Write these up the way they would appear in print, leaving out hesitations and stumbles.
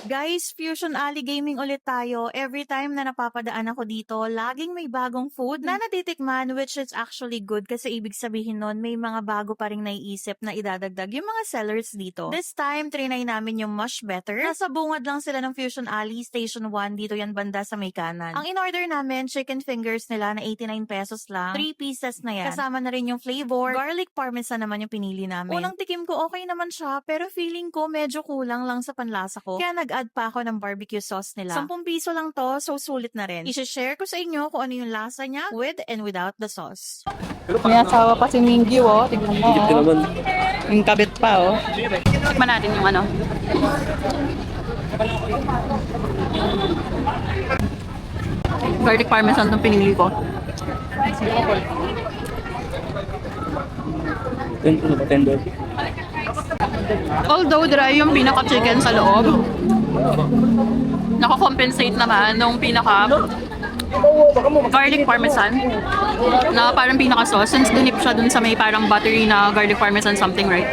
Guys, Fusion Alley Gaming ulit tayo. Every time na napapadaan ako dito, laging may bagong food na natitikman, which is actually good kasi ibig sabihin nun, may mga bago pa rin naiisip na idadagdag yung mga sellers dito. This time, trinay namin yung much better. Nasa bungad lang sila ng Fusion Alley, Station 1, dito yan banda sa may kanan. Ang in-order namin, chicken fingers nila na 89 pesos lang. 3 pieces na yan. Kasama na rin yung flavor. Garlic parmesan naman yung pinili namin. Unang tikim ko, okay naman siya, pero feeling ko medyo kulang lang sa panlasa ko. Kaya nag-add pa ako ng barbecue sauce nila. 10 piso lang to, so sulit na rin. I-share ko sa inyo kung ano yung lasa niya with and without the sauce. May asawa pa si Mingyu, oh. Tignan mo, Higit ka oh. naman. Yung kabit pa, oh. Tikman natin yung ano. Garlic parmesan itong pinili ko. 10 ko na ba? 10 doon? Although dry yung pinaka-chicken sa loob, nakakompensate naman nung pinaka garlic parmesan na parang pinaka-sauce since dinip siya dun sa may parang buttery na garlic parmesan something, right?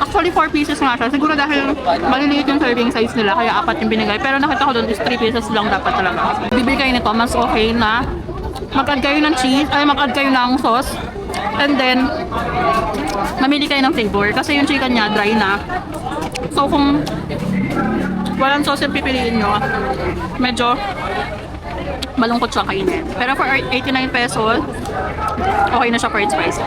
Actually, 4 pieces nga siya. Siguro dahil maliliit yung serving size nila, kaya 4 yung binigay. Pero nakita ko doon is 3 pieces lang dapat talaga. Bibigay nito, mas okay na mag-add kayo ng cheese, ay mag-add kayo ng sauce. And then, mamili kayo ng flavor. Kasi yung chicken niya, dry na. So, kung walang sauce yung pipiliin nyo, medyo malungkot siya kainin. Pero for 89 pesos, okay na siya for its price.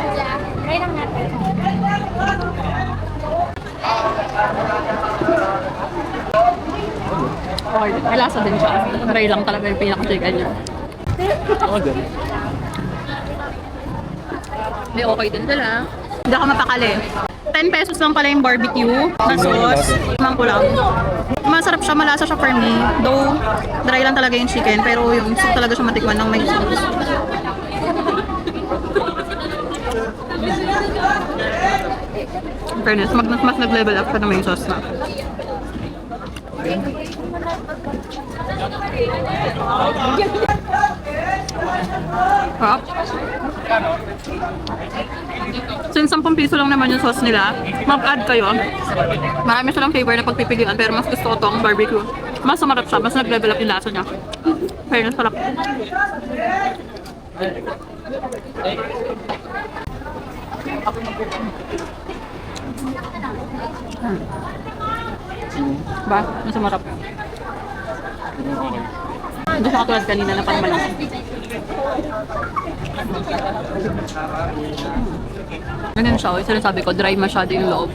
Okay, may lasa din siya. Dry lang talaga yung pinaka-chicken niya. Oo, din. May okay din sila. Hindi ako mapakali. 10 pesos lang pala yung barbecue na sauce. Limang ko lang. Masarap siya, malasa siya for me. Though, dry lang talaga yung chicken. Pero yung soup talaga siya matikman ng may sauce. In fairness, mas nag-level up pa na may sauce na. Harap. Since 10 piso lang naman yung sauce nila, mag-add kayo. Marami silang flavor na pagpipilian, pero mas gusto ko tong barbecue. Mas sumarap siya, mas nag-level up yung lasa niya. Fairness, sarap. Ba? Mas sumarap. Hindi siya katulad kanina na pang malaki. Ganyan siya, yung sinasabi ko, dry masyado yung loob.